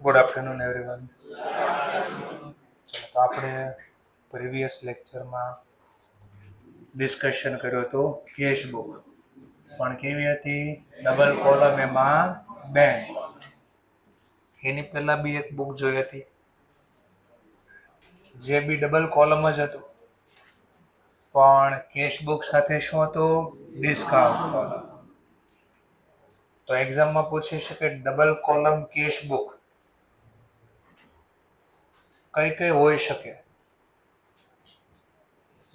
Good afternoon everyone. તો આપણે previous લેક્ચરમાં ડિસ્કશન કર્યું હતું કેશ બુક, પણ કેવી હતી? ડબલ કોલમ, એમાં બેંક. એની પહેલા બી એક બુક જોઈ હતી જે બી ડબલ કોલમ જ હતું, પણ કેશ બુક સાથે શું હતું? Discount column. તો એક્ઝામમાં પૂછી શકે ડબલ કોલમ કેશ બુક કઈ કઈ હોઈ શકે?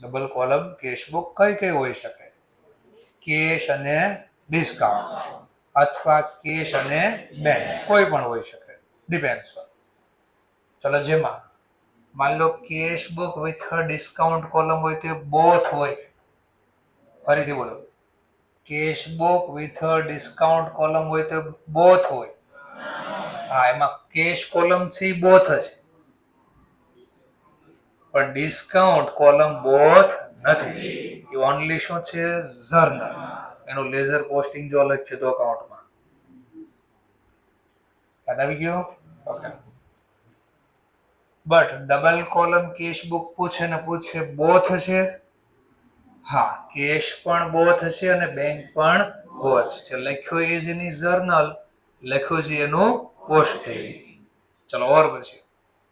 ડબલ કોલમ કેશ બુક કઈ કઈ હોઈ શકે? કેશ અને ડિસ્કાઉન્ટ, અથવા કેશ અને બેંક, કોઈ પણ હોઈ શકે, ડિપેન્ડ્સ. ચલો, જેમાં માન લો cash book with discount column હોય તો બોથ હોય. ફરીથી બોલો, cash book with discount column હોય તો બોથ હોય. હા, એમાં કેશ કોલમ છે બોથ હશે, પણ ડિસ્કાઉન્ટ કોલમ બોથ નથી. એ ઓનલી શું છે? જર્નલ. એનું લેઝર પોસ્ટિંગ જો અલગ છે તો અકાઉન્ટમાં. યાદ આવી ગયો? Okay. But double column cash book પૂછે ને પૂછે બોથ હશે. હા, કેશ પણ બોથ હશે અને બેંક પણ બોથ છે. લખ્યો ઇઝ એની જર્નલ, લખ્યું છે એનું પોસ્ટિંગ. ચલો, ઓર પછી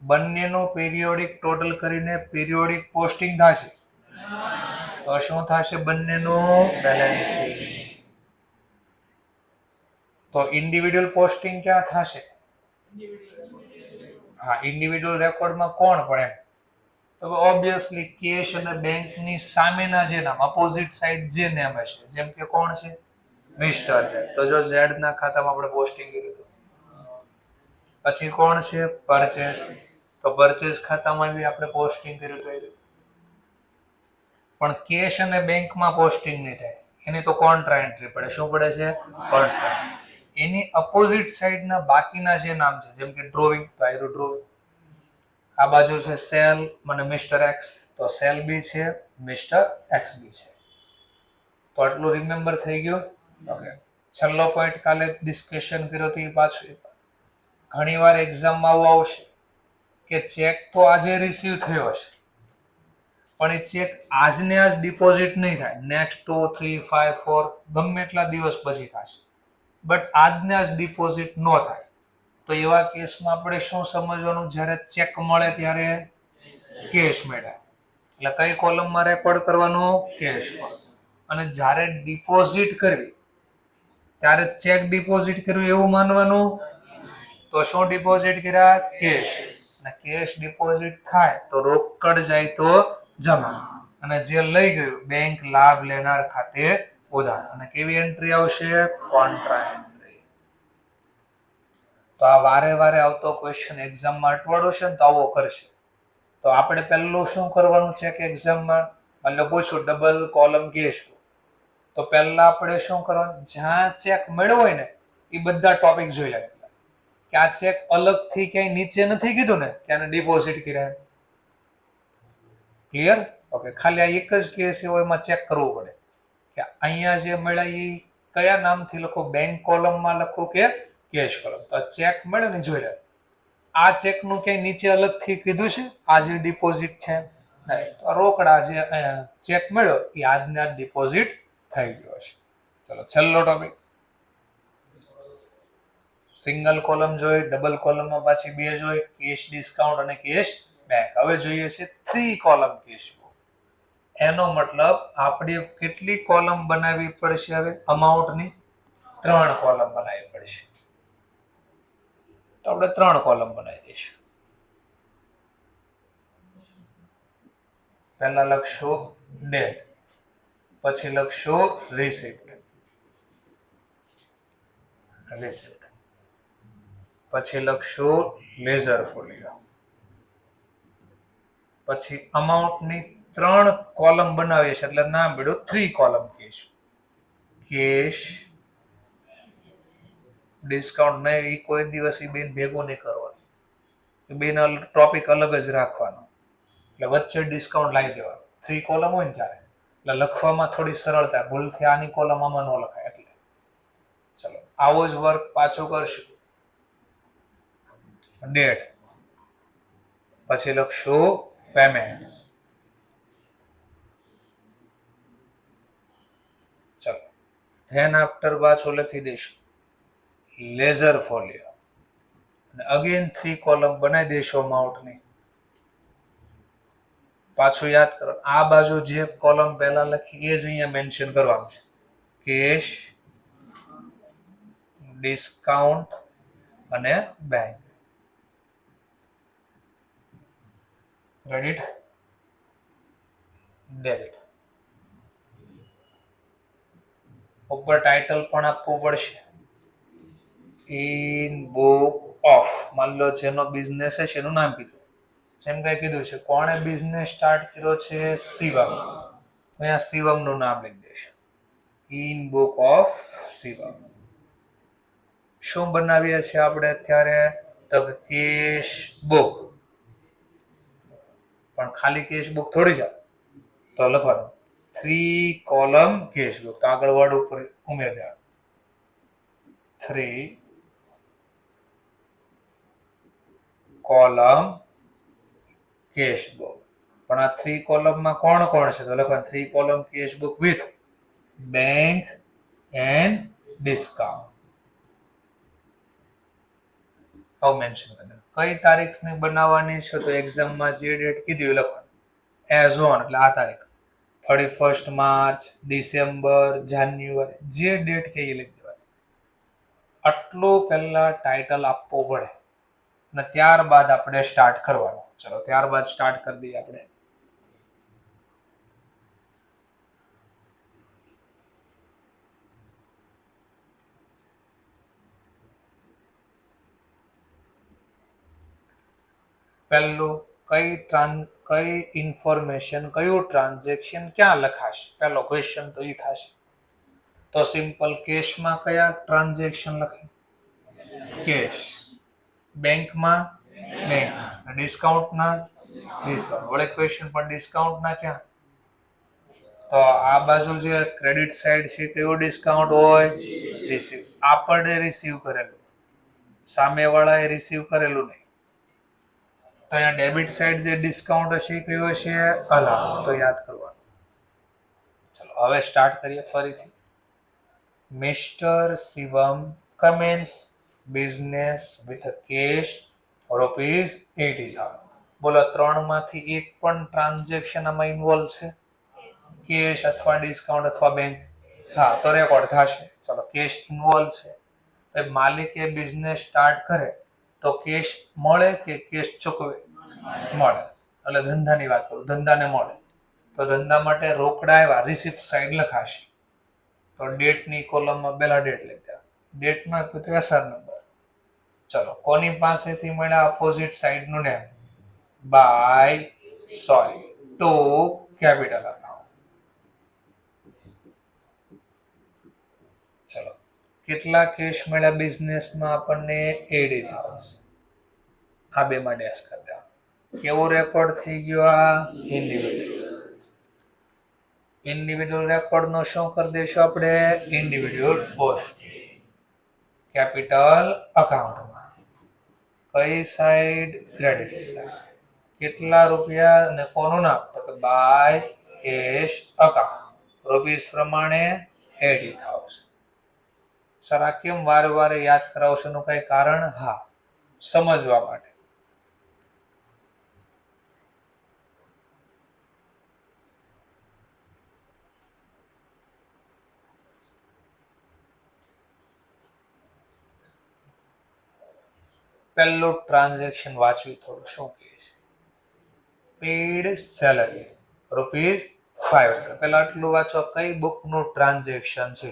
બંનેનું પીરિયોડિક ટોટલ કરીને પીરિયોડિક પોસ્ટિંગ થશે. તો શું થશે? બંનેનું બેલેન્સિંગ. તો ઇન્ડિવિડ્યુઅલ પોસ્ટિંગ ક્યાં થશે? હા, ઇન્ડિવિડ્યુઅલ રેકોર્ડમાં કોણ પડે? તો ઓબ્વિયસલી કેશ અને બેંકની સામેના જે નામ, અપોઝિટ સાઈડ જે નામ હશે, જેમ કે કોણ છે? મિસ્ટર છે. તો જો ઝેડ ના ખાતામાં આપણે પોસ્ટિંગ કર્યું હતું. પછી કોણ છે? પરચેસ. તો પરચેસ ખાતામાં બી આપણે પોસ્ટિંગ કર્યું હતું. પણ કેશ અને બેંકમાં પોસ્ટિંગ નહીં થાય, એની તો કોન્ટ્રા એન્ટ્રી પડે. શું પડે છે? કોન્ટ્રા. એની અપોઝિટ સાઈડના બાકીના જે નામ છે, જેમ કે ડ્રોવિંગ, તો આયરું ડ્રોવિંગ. આ બાજુ છે સેલ, મને મિસ્ટર એક્સ, તો સેલ બી છે, મિસ્ટર એક્સ બી છે. તો આટલું રિમેમ્બર થઈ ગયું? ઓકે. છેલ્લો પોઈન્ટ કાલે ડિસ્કશન કર્યો હતો એ પાછું. ઘણીવાર એક્ઝામમાં આવું આવશે કે ચેક તો આજે રિસીવ થયો હશે, પણ એ ચેક આજને આજ ડિપોઝિટ નહીં થાય, નેક્સ્ટ 2, 3, 5, 4 ગમે એટલા દિવસ પછી થશે, બટ આજને આજ ડિપોઝિટ ન થાય. તો એવા કેસમાં આપણે શું સમજવાનું? જ્યારે ચેક મળે ત્યારે કેશ મળે, એટલે કઈ કોલમમાં રેકોર્ડ કરવાનું? કેશ. અને જ્યારે ડિપોઝિટ કરવી ત્યારે ચેક ડિપોઝિટ કર્યું એવું માનવાનું. તો શું ડિપોઝિટ કર્યા? કેશ. અને કેશ ડિપોઝિટ થાય તો રોકડ જાય તો જમા, અને જે લઈ ગયું બેંક લાભ લેનાર ખાતે ઉધાર. અને કેવી એન્ટ્રી આવશે? Contra entry. તો આ વારે વારે આવતો ક્વેશ્ચન એક્ઝામમાં અટવાડો છે ને તો આવો કરશે. તો આપણે પહેલું શું કરવાનું છે કે એક્ઝામમાં એટલે પૂછું ડબલ કોલમ કેશ, તો પહેલા આપણે શું કરવાનું? જ્યાં ચેક મળ્યો હોય ને એ બધા ટોપિક જોઈ લે. કે આ ચેક અલગથી ક્યાંય નીચે નથી કીધું ને કે આને ડિપોઝિટ કર્યા. ક્લિયર? ઓકે. ખાલી આ એક જ કેસ એવો એમાં ચેક કરવું પડે કે અહીંયા જે મળ્યા એ કયા નામથી લખો, બેંક કોલમમાં લખો કે કેશ કોલમ. તો ચેક મળ્યો ને જોઈ લે. આ ચેકનું ક્યાંય નીચે અલગથી કીધું છે આ જે ડિપોઝિટ છે? નહીં. તો રોકડા જે ચેક મળ્યો એ આજને આજ ડિપોઝિટ થઈ ગયો છે. ચલો, છેલ્લો ટોપિક. સિંગલ કોલમ જોઈ, ડબલ કોલમમાં પાછી બે જોઈ, કેશ ડિસ્કાઉન્ટ અને કેશ બેંક. હવે જોઈએ છે 3 કોલમ કેશ બુક. એનો મતલબ આપણે કેટલી કોલમ બનાવવી પડશે? હવે અમાઉન્ટની 3 કોલમ બનાવવી પડશે. તો આપણે 3 કોલમ બનાવી દઈશું. પહેલા લખશું ડેટ, પછી લખશું રિસિપ્ટ, પછી લખશું લેઝર ફોલિયો. પછી અમાઉન્ટની 3 કોલમ બનાવીએ છીએ એટલે નામ મળ્યું 3 કોલમ કેશ. કેશ ડિસ્કાઉન્ટ નહીં, એ કોઈ દિવસ એ બેન ભેગું નહીં કરવાનું, એ બેના ટોપિક અલગ જ રાખવાનો, એટલે વચ્ચે ડિસ્કાઉન્ટ લાવી દેવાનું. 3 કોલમ હોય ને ત્યારે એટલે લખવામાં થોડી સરળતા, ભૂલથી આની કોલમ આમાં ન લખાય. એટલે ચલો, આવો જ વર્ક પાછો કરશું. ડેટ, પછી લખશું પેમેન્ટ. ચલો ધેન આફ્ટર પાછું લખી દઈશું લેઝર ફોલિયો, અને અગેન 3 કોલમ બનાવી દઈશું અમાઉન્ટની. પાછું યાદ કરો, આ બાજુ જે કોલમ પહેલા લખી એ જ અહીંયા મેન્શન કરવાનું છે. કેશ, ડિસ્કાઉન્ટ અને બેંક. Credit, debit. ઉપર ટાઇટલ પણ આપવું પડશે. ઇન બુક ઓફ, માન લો જેનો બિઝનેસ છે એનું નામ કીધું, જેમ કઈ કીધું છે કોણે બિઝનેસ સ્ટાર્ટ કર્યો છે, શિવમ. અહીંયા શિવમ નું નામ લખી દઈશું. In book of Shivam. શું બનાવીએ છીએ આપણે અત્યારે, તો કેશ બુક. પણ ખાલી કેશ બુક થોડી છે, તો લખવાનું 3 કોલમ કેશ બુક. તો આગળ વર્ડ ઉપર ઉમેરી દેવાનું 3 કોલમ કેશ બુક. પણ આ 3 કોલમમાં કોણ કોણ છે, તો લખવાનું 3 column cash book with bank and discount. હવે મેન્શન કરી દો કઈ તારીખની બનાવવાની છે, તો એક્ઝામમાં જે ડેટ કીધી એ લખવાનું. એઝ ઓન એટલે આ તારીખ, 31 માર્ચ, ડિસેમ્બર, જાન્યુઆરી, જે ડેટ કે એ લખી દેવાની. આટલું પહેલા ટાઇટલ આપવું પડે અને ત્યારબાદ આપણે સ્ટાર્ટ કરવાનું. ચલો ત્યારબાદ સ્ટાર્ટ કરી દઈએ આપણે. પહેલું કઈ ઇન્ફોર્મેશન, કયું ટ્રાન્ઝેક્શન ક્યાં લખાશે, પહેલો ક્વેશ્ચન તો એ થશે. તો સિમ્પલ કેશમાં કયા ટ્રાન્ઝેક્શન લખાય, કેશ. બેંકમાં બેંક, ડિસ્કાઉન્ટના ડિસ્કાઉન્ટ. વળે ક્વેશ્ચન પણ ડિસ્કાઉન્ટના ક્યાં, તો આ બાજુ જે ક્રેડિટ સાઈડ છે કયું ડિસ્કાઉન્ટ હોય, રિસીવ. આપણે રિસીવ કરેલું, સામેવાળાએ રિસીવ કરેલું નહીં. તો અહીંયા ડેબિટ સાઈડ જે ડિસ્કાઉન્ટ હશે એ કયું હશે, અલાઉડ. તો યાદ કરવાનું. ચલો હવે સ્ટાર્ટ કરીએ ફરીથી. Mister Shivam commence business with cash ₹80,000. બોલો 3 માંથી એક પણ ટ્રાન્ઝેક્શન આમાં ઇન્વોલ્વ છે, કેશ અથવા ડિસ્કાઉન્ટ અથવા બેંક? હા, તો રેકોર્ડ થશે. ચલો કેશ ઇન્વોલ્વ છે. માલિકે બિઝનેસ સ્ટાર્ટ કરે તો કેશ મળે કે કેશ ચૂકવે, મળે. એટલે ધંધાની વાત કરું, ધંધાને મળે. તો ધંધા માટે રોકડા આવ્યા, રિસિપ્ટ સાઈડ લખાશે. તો ડેટની કોલમમાં પહેલા ડેટ લખી દે, ડેટમાં એસઆર નંબર. ચલો કોની પાસેથી મળ્યા, અપોઝિટ સાઈડનું name, by to capital account. ચલો કેટલા કેશ મળ્યા બિઝનેસમાં આપણને, 80,000. આ બે માં ડેશ કરી દો. કેવો રેકોર્ડ થઈ ગયો, આ ઇન્ડિવિડ્યુઅલ રેકોર્ડ નો શું કરી દઈશું આપણે, ઇન્ડિવિડ્યુઅલ પોસ્ટ કેપિટલ અકાઉન્ટમાં. કઈ સાઈડ, ક્રેડિટ સાઈડ. કેટલા રૂપિયા અને કોનું નામ, તો કે બાય કેશ અકાઉન્ટ. રૂપીસ પ્રમાણે 80,000. સર આ કેમ વારે વારે યાદ કરાવશો, એનું કઈ કારણ, હા સમજવા માટે. પહેલું ટ્રાન્ઝેક્શન વાંચવી થોડું, શું કહે છે, પેડ સેલરી ₹500. પહેલા આટલું વાંચો, કઈ બુકનું ટ્રાન્ઝેક્શન છે,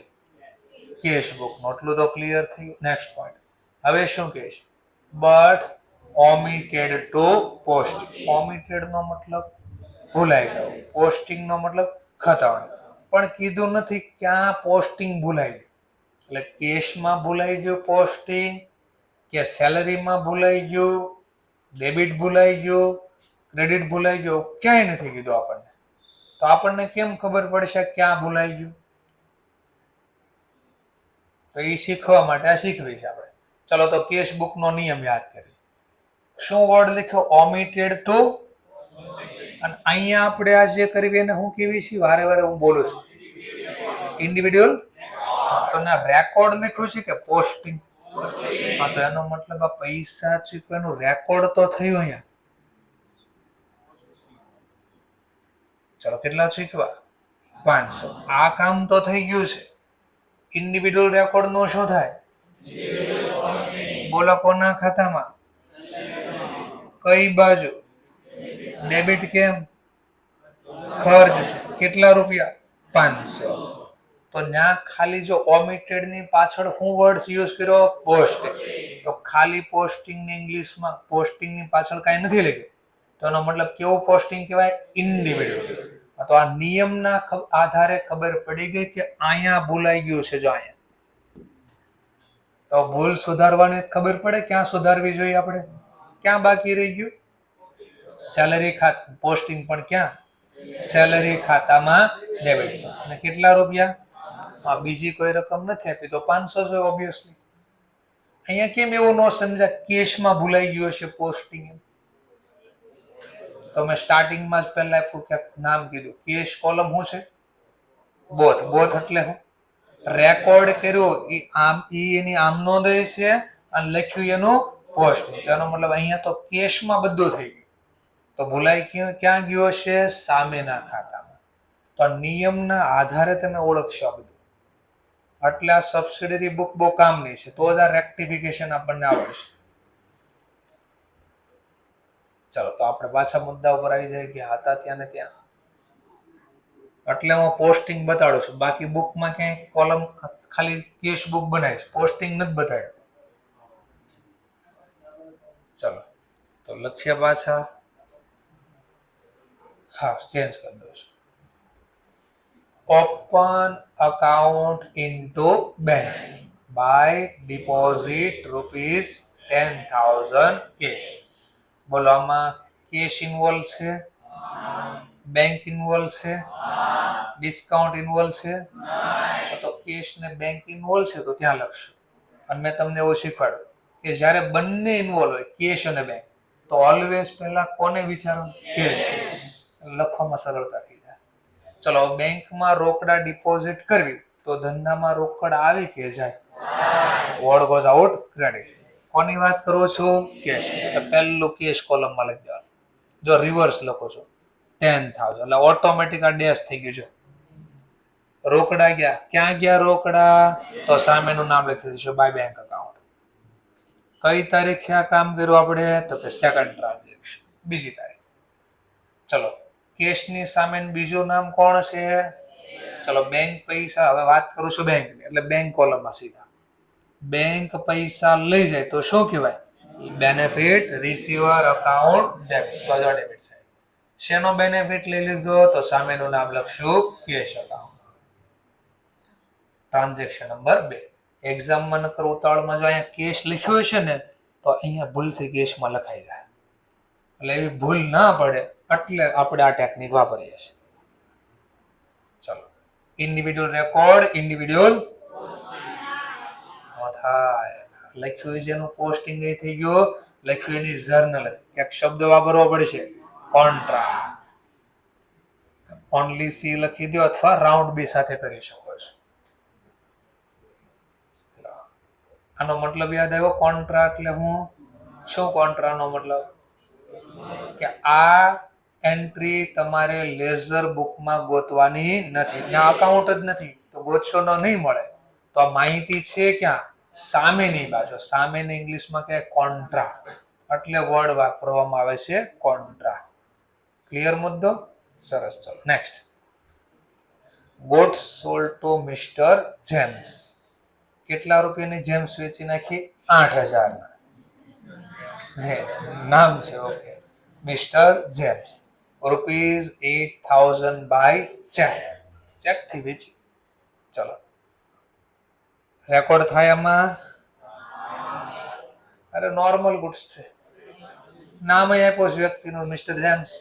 કેશ બુકનું. એટલું તો ક્લિયર થયું. Next point. હવે શું કહે છે, બટ ઓમિટેડ ટુ પોસ્ટ. ઓમિટેડ નો મતલબ ભૂલાઈ જવું, પોસ્ટિંગ નો મતલબ ખતાવણી. પણ કીધું નથી ક્યાં પોસ્ટિંગ ભૂલાઈ ગયું. એટલે કેશમાં ભૂલાઈ ગયું પોસ્ટિંગ, કે સેલરીમાં ભૂલાઈ ગયું, ડેબિટ ભૂલાઈ ગયું, ક્રેડિટ ભૂલાઈ ગયું, ક્યાંય નથી કીધું આપણને. તો આપણને કેમ ખબર પડશે ક્યાં ભૂલાઈ ગયું, તો એ શીખવા માટે આ શીખવી છે આપણે. ચલો તો કેશ બુક નો નિયમ યાદ કરીએ. શું વર્ડ લખ્યો? ઓમિટેડ ટુ. અને અહીંયા આપણે આ જે કરવી એને હું કેવી છે? વારે વારે હું બોલું છું, ઇન્ડિવિડ્યુઅલ. તો ના રેકોર્ડ લખ્યું છે કે પોસ્ટિંગ? હા, તો એનો મતલબ આ પૈસા ચૂકવેનું રેકોર્ડ તો થયું અહીંયા. ચલો, કેટલા ચૂકવા? 500. આ કામ તો થઈ ગયું છે. ઇન્ડિવિડ્યુઅલ રેકોર્ડ નો શું થાય? બોલો, કોના ખાતામાં? કઈ બાજુ? ડેબિટ. કેમ? ખર્ચ છે. કેટલા રૂપિયા? 500. તો ત્યાં ખાલી જો ઓમિટેડ ની પાછળ હું વર્ડ યુઝ કર્યો? પોસ્ટિંગ. તો ખાલી પોસ્ટિંગ ની ઇંગ્લિશમાં પોસ્ટિંગ ની પાછળ કાંઈ નથી લખ્યું. તો એનો મતલબ કેવું પોસ્ટિંગ કહેવાય? ઇન્ડિવિડ્યુઅલ. તો આ નિયમના આધારે ખબર પડી ગઈ કે અહીંયા ભૂલાઈ ગયું છે. જો અહીંયા તો ભૂલ સુધારવાની ખબર પડે ક્યાં સુધારવી જોઈએ આપણે. ક્યાં બાકી રહી ગયું? સેલરી ખાતા. પોસ્ટિંગ પણ ક્યાં? સેલરી ખાતામાં ડેબિટ છે. અને કેટલા રૂપિયા? બીજી કોઈ રકમ નથી આપી તો 500 છે ઓબ્વિયસલી. અહીંયા કેમ એવું ન સમજ્યા? કેશમાં ભૂલાઈ ગયું હશે પોસ્ટિંગ. તો મેં સ્ટાર્ટિંગમાં જ પહેલા નામ કીધું. કેશ કોલમ શું છે? બોથ. બોથ એટલે શું? રેકોર્ડ કર્યો એની આમ નોંધ છે અને લખ્યું એનું પોસ્ટિંગ. તેનો મતલબ અહીંયા તો કેશમાં બધું થઈ ગયું. તો ભૂલાઈ ક્યાં ગયો છે? સામેના ખાતામાં. તો નિયમના આધારે તમે ઓળખશો બધું. એટલે આ સબસિડરી બુક બહુ કામની છે. તો જ આ રેક્ટિફિકેશન આપણને આવડશે. ચલો, તો આપણે પાછા મુદ્દા ઉપર આવી જાય કે હતા ત્યાં ને ત્યાં. એટલે હું પોસ્ટિંગ બતાડું છું. બાકી બુકમાં ક્યાંય કોલમ ખાલી કેશ બુક બનાવીશ, પોસ્ટિંગ નથી બતાડ્યું. ચલો, તો લક્ષ્ય પાછા. હા, ચેન્જ કરી દઉં છું. Open account into bank by deposit ₹10,000 cash. બોલો, આમાં કેશ ઇન્વોલ્વ છે? બેંક ઇન્વોલ્વ છે? ડિસ્કાઉન્ટ ઇન્વોલ્વ છે? તો કેશ ને બેંક ઇન્વોલ્વ છે તો ત્યાં લખશું. અને મેં તમને એવું શીખવાડ્યું કે જ્યારે બંને ઇન્વોલ્વ હોય, કેશ અને બેંક, તો ઓલવેઝ પહેલા કોને વિચારો? કેશ. લખવામાં સરળતા થઈ જાય. ચલો, બેંકમાં રોકડા ડિપોઝિટ કરવી તો ધંધામાં રોકડ આવી કે જાય? Word goes out credit. કોની વાત કરો છો? કેશ. એટલે પહેલું કેશ કોલમમાં લખી દેવાનું. જો રિવર્સ લખો છો 10,000 એટલે ઓટોમેટિક આ ડેશ થઈ ગયું છે. રોકડા ગયા. ક્યાં ગયા રોકડા? તો સામેનું નામ લખી દઈશું, બાય બેંક અકાઉન્ટ. કઈ તારીખે આ કામ કર્યું આપણે? તો કે સેકન્ડ ટ્રાન્ઝેક્શન, બીજી તારીખ. ચલો, કેશની સામે બીજું નામ કોણ છે? ચલો, બેંક પૈસા. હવે વાત કરું છું બેંકની, એટલે બેંક કોલમમાં સીધા. બેંક પૈસા લઈ જાય તો શું કહેવાય? Benefit receiver account debit. તો જો ડેબિટ છે. શેનો બેનિફિટ લઈ લીધો? તો સામેનું નામ લખશું, કેશ અકાઉન્ટ. Transaction number 2. એક્ઝામમાં નકર ઉતાવળમાં જો અહીંયા કેશ લખ્યું હશે ને તો અહીંયા ભૂલથી કેશમાં લખાઈ જાય. એટલે એવી ભૂલ ના પડે એટલે આપણે આ ટેકનિક વાપરીએ છીએ. ચલો, ઇન્ડિવિડ્યુઅલ રેકોર્ડ, ઇન્ડિવિડ્યુઅલ થાય. લખ્યું જેનું પોસ્ટિંગ એ થઈ ગયો, લખ્યું એની જર્નલ. એક શબ્દ વાપરવો પડશે, કોન્ટ્રા. ઓનલી સી લખી દો અથવા રાઉન્ડ બી સાથે કરી શકો છો. આનો મતલબ યાદ આવ્યો? કોન્ટ્રા એટલે હું શું? કોન્ટ્રાનો મતલબ કે આ એન્ટ્રી તમારે લેઝર બુકમાં ગોતવાની નથી. ત્યાં અકાઉન્ટ જ નથી તો ગોતશો નહીં મળે. તો આ માહિતી છે ક્યાં? સામેની બાજુ. સામેની ઇંગ્લિશમાં કે કોન્ટ્રા. એટલે વર્ડ વાપરવામાં આવે છે કોન્ટ્રા. ક્લિયર મુદ્દો? સરસ. ચલો, next. Goods sold to mister James. કેટલા રૂપિયાની જેમ્સ વેચી નાખી? 8,000 નામ છે. Okay, mister James. ₹8,000 by cheque. Cheque થી વેચી. ચલો, રેકોર્ડ થાય આમાં? અરે નોર્મલ ગુડ્સ છે. નામ આપ્યો છે વ્યક્તિનું, મિસ્ટર જેમ્સ,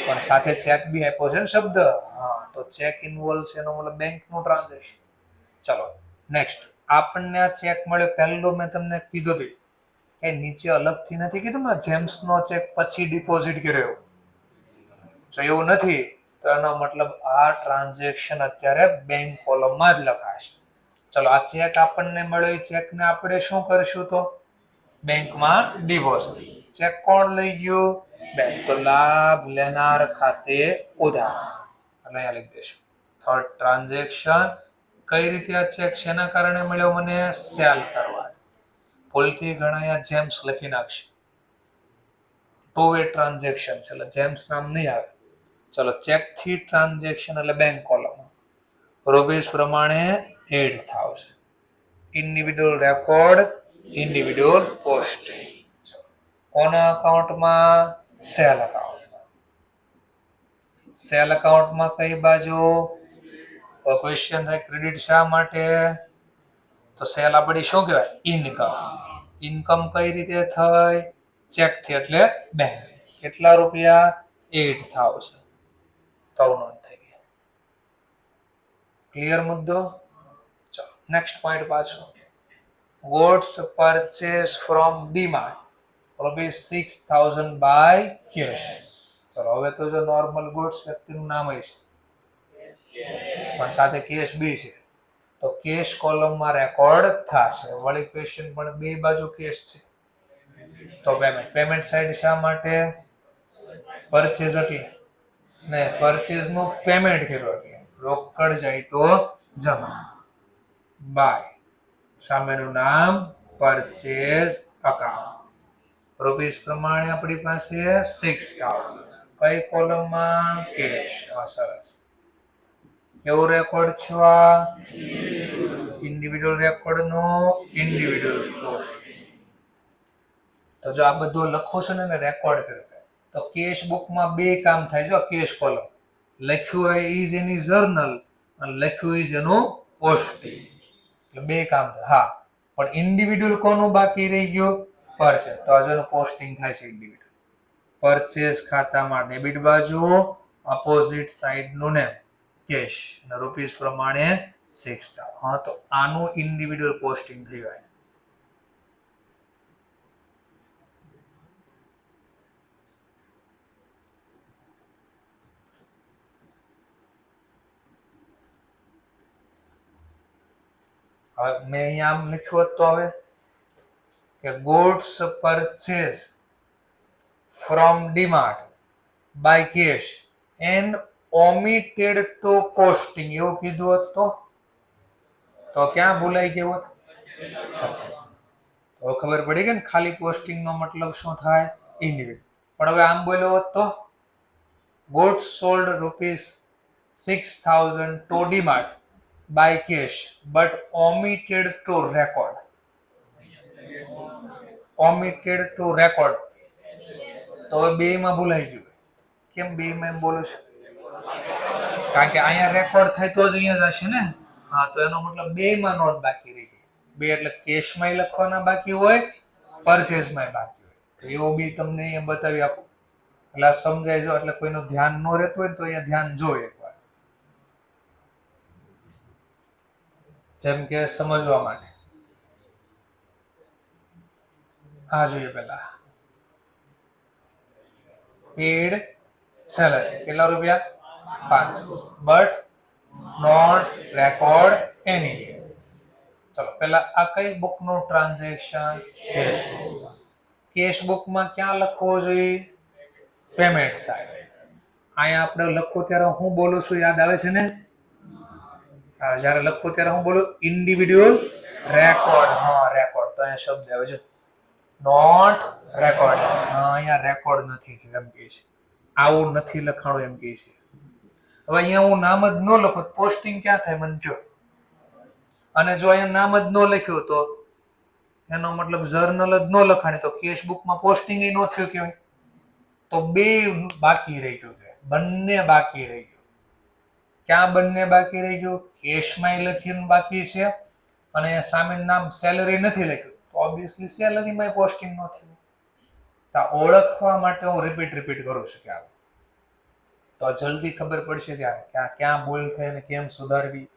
પણ સાથે ચેક બી આપ્યો છે ને શબ્દ. હા, તો ચેક ઇન્વોલ્વ છે એનો મતલબ બેંકનું ટ્રાન્ઝેક્શન. ચલો, નેક્સ્ટ. આપણને આ ચેક મળ્યો. પહેલું મેં તમને કીધું હતું કે કે નીચે અલગથી નથી કીધું ને જેમ્સનો ચેક પછી ડિપોઝિટ કર્યો, તો એવું નથી. તો એનો મતલબ આ ટ્રાન્ઝેક્શન અત્યારે બેંક કોલમમાં જ લખાશે. ચલો આ ચેક આપણને મળ્યો, ચેકને આપણે શું કરશું? તો બેંકમાં ડિપોઝિટ. ચેક કોણ લઈ ગયું? બેંક. તો લાભ લેનાર ખાતે ઉધાર, અને અહીંયા લખી દેશું. થર્ડ ટ્રાન્ઝેક્શન, કઈ રીતે આ ચેક શેના કારણે મળ્યો? મને સેલ કરવા. ભૂલથી ઘણા જેમ્સ લખી નાખશે. ટુ વે ટ્રાન્ઝેક્શન છે એટલે જેમ્સ નામ નહીં આવે. ચલો ચેક થી ટ્રાન્ઝેક્શન એટલે બેંક કોલમ, રૂપીસ પ્રમાણે એડ થશે. Individual record, individual posting. કોના અકાઉન્ટમાં? સેલ અકાઉન્ટમાં. સેલ અકાઉન્ટમાં કઈ બાજુ? ક્વેશ્ચન થાય ક્રેડિટ શા માટે? તો સેલ આપણી શું કહેવાય? ઇનકમ. ઇનકમ કઈ રીતે થઈ? ચેક થી એટલે બેંક. કેટલા રૂપિયા? 8,000. તો નોંધ થઈ ગઈ. ક્લિયર મુદ્દો? ચલો નેક્સ્ટ પોઈન્ટ પાછો. goods purchased from DMart ₹6,000 by cash. ચલો હવે તો જો નોર્મલ ગુડ્સ વ્યક્તિનું નામ હશે પણ સાથે કેશ બી છે, તો કેશ કોલમમાં રેકોર્ડ થશે. વળી ક્વેશ્ચન પણ બે બાજુ કેશ છે, તો પેમેન્ટ સાઈડ શા માટે? પરચેઝ એટલે ને પરચેઝ નું પેમેન્ટ કર્યું એટલે રોકડ જાય તો જમા. બાય સામેનું નામ પરચેઝ અકાઉન્ટ. રૂપીસ પ્રમાણે આપણી પાસે 6,000. કઈ કોલમમાં? કેશ. સરસ. કેવું રેકોર્ડ છે આ? ઇન્ડિવિડ્યુઅલ રેકોર્ડ નો ઇન્ડિવિડ્યુઅલ પોસ્ટિંગ. તો જો આ બધું લખો છો ને રેકોર્ડ કર્યું, તો કેશ બુકમાં બે કામ થાય. જો કેશ કોલમ લખ્યું હોય ઇઝ એની જર્નલ અને લખ્યું ઇઝ એનું પોસ્ટિંગ, એટલે બે કામ થાય. હા, પણ ઇન્ડિવિડ્યુઅલ કોનું બાકી રહી ગયું? પરચેઝ. તો હજુ પોસ્ટિંગ થાય છે ઇન્ડિવિડ્યુઅલ. પરચેઝ ખાતામાં ડેબિટ બાજુ, અપોઝિટ સાઈડ નું નેમ કેશ અને રૂપીસ પ્રમાણે 6,000. હા, તો આનું ઇન્ડિવિડ્યુઅલ પોસ્ટિંગ થઈ જાય. હવે મેં અહીંયા આમ લખ્યું હોત તો હવે કે goods purchase from DMart by cash and omitted to posting એવું કીધું હોત તો ક્યાં ભૂલાઈ ગયું હોત? તો ખબર પડી ગઈ ને ખાલી પોસ્ટિંગ નો મતલબ શું થાય? ઇન્ડિવિડ્યુઅલ. પણ હવે આમ બોલ્યો હોત તો goods sold ₹6,000 to DMart by cash but omitted to record. Omitted to record. તો બે માં ભૂલાઈ ગયું. કેમ બે માં એમ બોલું છું? કારણ કે અહીંયા રેકોર્ડ થાય તો જ અહીંયા જશે ને. હા, તો એનો મતલબ બે માં નોંધ બાકી રહી ગઈ. બે એટલે કેશમાં લખવાના બાકી હોય, પરચેઝમાં બાકી હોય. તો એવું બી તમને અહીંયા બતાવી આપું એટલે સમજાય. જો એટલે કોઈનું ધ્યાન ન રહેતું હોય તો અહીંયા ધ્યાન જો એકવાર, જેમ કે સમજવા માટે. આ જોઈએ પેલા પેડ સેલરી કેટલા રૂપિયા? 5. બટ નોટ રેકોર્ડ એની. ચલો પેલા આ કઈ બુક નું ટ્રાન્ઝેક્શન? કેશ બુકમાં ક્યાં લખવો જોઈએ? Payment side. અહીંયા આપણે લખો ત્યારે હું બોલું છું યાદ આવે છે ને? જ્યારે લખો ત્યારે હું બોલું ઇન્ડિવિડ્યુઅલ રેકોર્ડ. હા, રેકોર્ડ. તો અહીંયા શબ્દ આવે છે નોટ રેકોર્ડ. હા, અહીંયા રેકોર્ડ નથી એમ કહે છે. આવું નથી લખાણું એમ કહે છે. હવે અહીંયા હું નામ જ ન લખું પોસ્ટિંગ ક્યાં થાય મને જો. અને જો અહીંયા નામ જ ન લખ્યું તો એનો મતલબ જર્નલ જ ન લખાણી, તો કેશ બુકમાં પોસ્ટિંગ ન થયું કહેવાય. તો બે બાકી રહી ગયું છે, બંને બાકી રહી ગયું. ક્યાં બંને બાકી રહી ગયું? કેશમાં લખીને બાકી છે અને સામે નામ સેલરી નથી લખ્યું, તો ઓબ્વિયસલી સેલરીમાં પોસ્ટિંગ ન થયું. તો ઓળખવા માટે હું રિપીટ કરું છું ક્યારે, તો જલ્દી ખબર પડશે ત્યારે ક્યાં ભૂલ થઈ અને કેમ સુધારવી.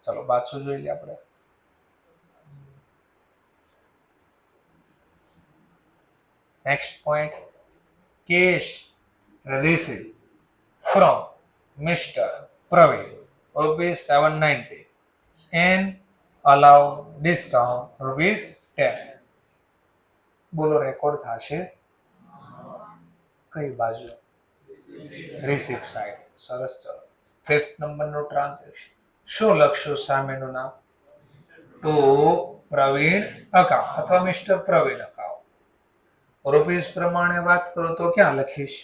ચલો પાછું જોઈ લઈએ આપણે. Next point, cash receive from mister Praveen ₹790 and allow discount ₹10. બોલો રેકોર્ડ થશે કઈ બાજુ? Receipt side. સરસ. ચલો 5th નંબરનું ટ્રાન્ઝેક્શન. શું લખશું સામેનું નામ? ટુ પ્રવીણ અકાઉન્ટ અથવા મિસ્ટર પ્રવીણ અકાઉન્ટ. રૂપીસ પ્રમાણે વાત કરો તો ક્યાં લખીશ?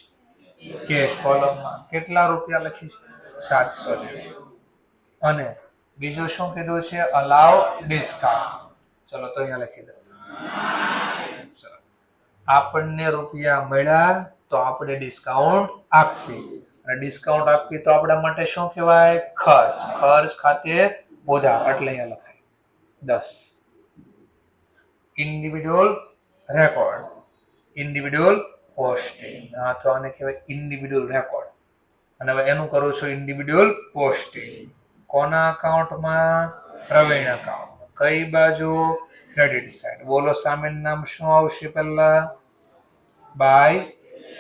કેશ કોલમમાં. કેટલા રૂપિયા લખીશ? 790. અને બીજું શું કીધું છે? અલાઉ ડિસ્કાઉન્ટ. ચલો તો અહીંયા લખી દો. ચલો, આપણને રૂપિયા મળ્યા તો આપણે ડિસ્કાઉન્ટ આપી, અને ડિસ્કાઉન્ટ આપી તો આપણા માટે શું કહેવાય? ખર્ચ. ખર્ચ ખાતે ઉધાર, એટલે અહીંયા લખાય 10. Individual record, individual posting. હા, તો આને કહેવાય ઇન્ડિવિડ્યુઅલ રેકોર્ડ. અને હવે એનું કરું છું ઇન્ડિવિડ્યુઅલ પોસ્ટિંગ. કોના અકાઉન્ટમાં? પ્રવીણ અકાઉન્ટ. કઈ બાજુ? Credit side. બોલો સામેનું નામ શું આવશે? પહેલા બાય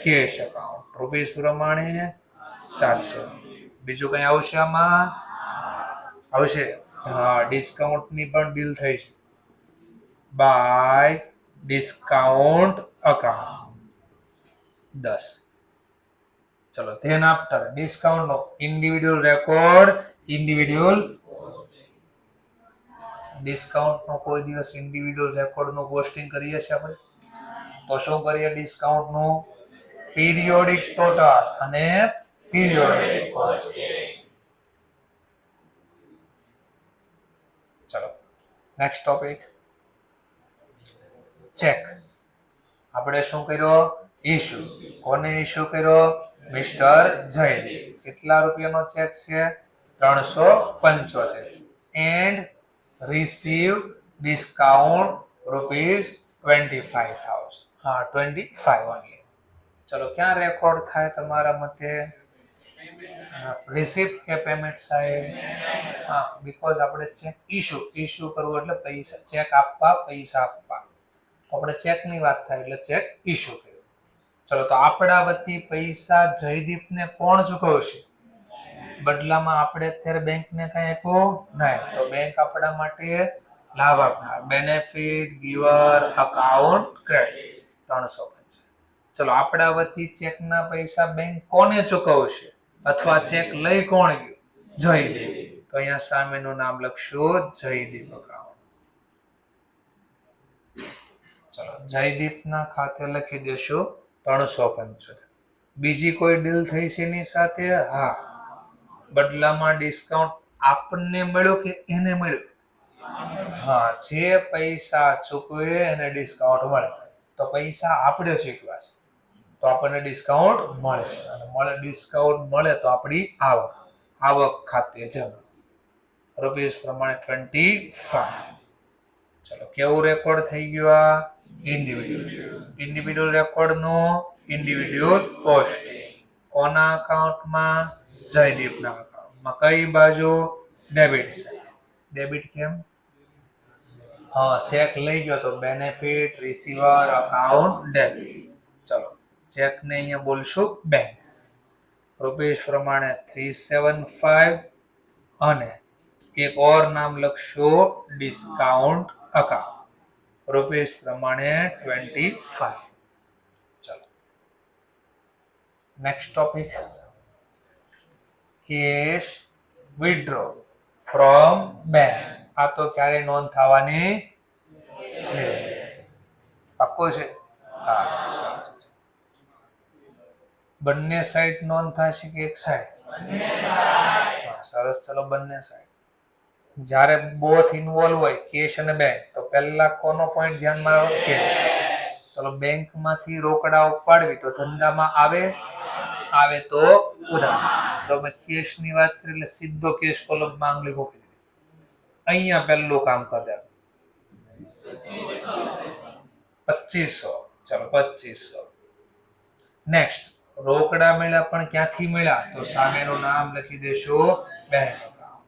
કેશ અકાઉન્ટ. રૂપીસ પ્રમાણે 700. બીજું કઈ આવશે આમાં? આવશે. હા, ડિસ્કાઉન્ટ ની પણ બિલ થઈ છે. By discount account 10. ચલો, ધ્યાન આપતા ડિસ્કાઉન્ટ નો ઇન્ડિવિડ્યુઅલ રેકોર્ડ, ઇન્ડિવિડ્યુઅલ ડિસ્કાઉન્ટ નો કોઈ દિવસ ઇન્ડિવિડ્યુઅલ રેકોર્ડ નું પોસ્ટિંગ કરીએ છીએ આપણે? તો શું કરીએ? ડિસ્કાઉન્ટ નું પીરિયોડિક ટોટલ અને પીરિયોડિક પોસ્ટિંગ. ચલો, નેક્સ્ટ ટોપિક, ચેક. આપણે શું કર્યો? ઇશ્યુ. કોને ઇશ્યુ કર્યો? મિસ્ટર જયદીપ. કેટલા રૂપિયાનો ચેક છે? 375. And receive discount ₹25,000. હા, 25 ઓનલી. ચલો, ક્યાં રેકોર્ડ થાય તમારા મતે? રિસિપ્ટ કે પેમેન્ટ સાહેબ? હા, બીકોઝ આપણે ચેક ઇશ્યુ કરવું એટલે પૈસા, ચેક આપવા, પૈસા આપવા. તો આપણે ચેકની વાત થાય એટલે ચેક ઇશ્યુ કર્યો. ચલો, તો આપણા વતી પૈસા જયદીપને કોણ ચૂકવશે? બદલામાં આપણે અત્યારે બેંકને કઈ આપ્યું નહીં, તો બેંક આપણા માટે લાભ આપનાર. Benefit giver account credit 350. ચલો, આપણા વતી ચેકના પૈસા બેંક કોને ચૂકવશે? અથવા ચેક લઈ કોણ ગયું? જયદીપ. તો અહીંયા સામેનું નામ લખશું જયદીપ અકાઉન્ટ. ચલો, જયદીપના ખાતે લખી દેશું 375. બીજી કોઈ ડીલ થઈ છે એની સાથે? હા, બદલામાં ડિસ્કાઉન્ટ આપણને મળ્યો કે એને મળ્યો? હા, જે પૈસા ચૂકવે એને ડિસ્કાઉન્ટ મળે. તો પૈસા આપણે ચૂકવ્યા છે તો આપણને ડિસ્કાઉન્ટ મળે છે, અને ડિસ્કાઉન્ટ મળે તો આપણી આવક ખાતે જમા. રૂપીસ પ્રમાણે 25. ચલો, કેવું રેકોર્ડ થઈ ગયું? આ ઇન્ડિવિડ્યુઅલ રેકોર્ડ નું ઇન્ડિવિડ્યુઅલ પોસ્ટિંગ. કોના અકાઉન્ટમાં? જયદીપના અકાઉન્ટમાં. કઈ બાજુ? Debit side. ડેબિટ કેમ? હા, ચેક લઈ ગયો તો બેનિફિટ રિસીવર અકાઉન્ટ ડેબિટ. ચલો, ચેક ને અહીંયા બોલશું બેંક. રૂપીસ પ્રમાણે 375 અને એક ઓર નામ લખશું ડિસ્કાઉન્ટ અકાઉન્ટ. રૂપીસ પ્રમાણે 25. ચલો, next topic, cash withdraw from bank. આ તો ક્યારે નોંધ થવાની છે? પાક્કું છે? હા, સરસ. બંને સાઈડ નોંધ થશે કે એક સાઈડ? હા, સરસ. ચલો, બંને સાઈડ. જ્યારે બોથ ઇન્વોલ્વ હોય, કેશ અને બેંક, તો પહેલા કોનો પોઈન્ટ ધ્યાનમાં રાખો? કેશ. ચલો, બેંકમાંથી રોકડા ઉપાડવી તો ધંધામાં આવે તો ઉધાર. જો મેં કેશની વાત કરી એટલે સીધો કેશ કોલમમાં આંગળી મૂકી દીધી. અહીંયા પહેલું કામ કરે 2500. ચલો, 2500. નેક્સ્ટ, રોકડા મળ્યા પણ ક્યાંથી મળ્યા? તો સામેનું નામ લખી દેશું બેંક અકાઉન્ટ.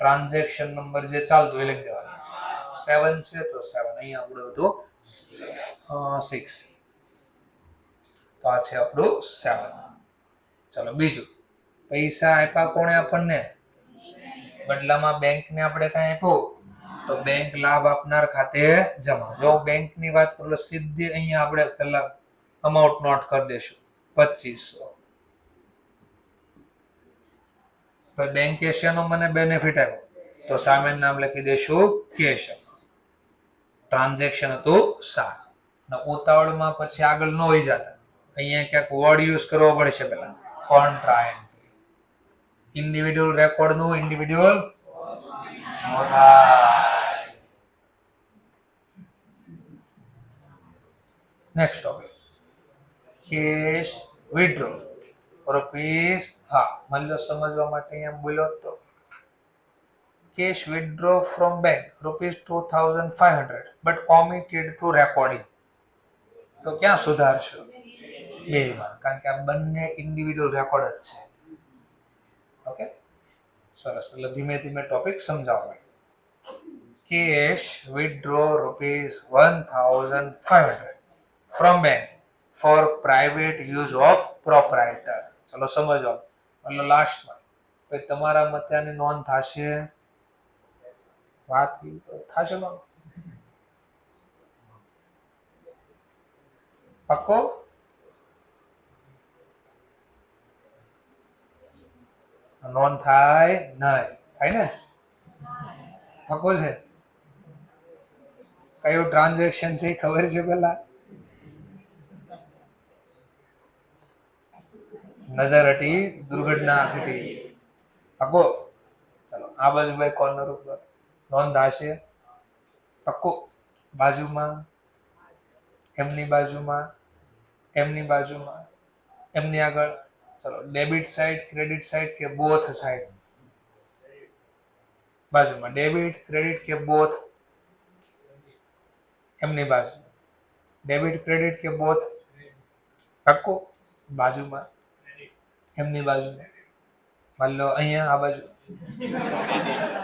ટ્રાન્ઝેક્શન નંબર જે ચાલતું એ લખી દેવાનું. 7 છે તો 7. અહીંયા આપણે હતું 6. તો આ છે આપણું 7. ચલો બીજું, પૈસા આપ્યા કોણે આપણને? બદલામાં બેંકને આપણે કઈ આપ્યું તો બેંક લાભ આપનાર ખાતે જમા. જો બેંકની વાત કરું સીધી અહીંયા આપણે પહેલા અમાઉન્ટ નોટ કરી દેશું 2500. બેંકે શેનો મને બેનિફિટ આપ્યો તો સામે નામ લખી દેશું કેશ. ટ્રાન્ઝેક્શન હતું 7. અને ઉતાવળમાં પછી આગળ ન હોઈ જતા અહીંયા ક્યાંક વર્ડ યુઝ કરવો પડશે પેલા કોન્ટ્રા એન્ટ્રી. ઇન્ડિવિડ્યુઅલ રેકોર્ડ નું individual next topic cash withdraw rupees. હા મતલબ સમજવા માટે અહીંયા બોલ્યો તો cash withdraw from bank rupees 2500 but omitted to recording. તો ક્યાં સુધારશો? બેમાં, કારણ કે આ બંને ઇન્ડિવિડ્યુઅલ રેકોર્ડ જ છે. ઓકે સરસ. એટલે ધીમે ધીમે ટોપિક સમજાવવા. cash withdraw rupees 1500 from bank for private use of proprietor. ચલો સમજો. એટલે લાસ્ટમાં પછી તમારા મતે આની નોંધ થશે? વાત થશે ને? પાક્કો? નોંધ થાય નહીં? થાય ને? પાક્કો છે? કયું ટ્રાન્ઝેક્શન છે ખબર છે પેલા? નજર હટી દુર્ઘટના ઘટી. પાક્કો? ચાલો આ બાજુ ભાઈ કોર્નર ઉપર નોંધ હશે. પાક્કો? બાજુમાં, એમની બાજુમાં, એમની બાજુમાં, એમની આગળ. ચલો ડેબિટ સાઈડ, ક્રેડિટ સાઈડ કે બોથ સાઈડ? બાજુમાં ડેબિટ, ક્રેડિટ કે બોથ? એમની બાજુ ડેબિટ, ક્રેડિટ કે બોથ? પાક્કો? બાજુમાં, એમની બાજુમાં. માની લો અહીંયા આ બાજુ.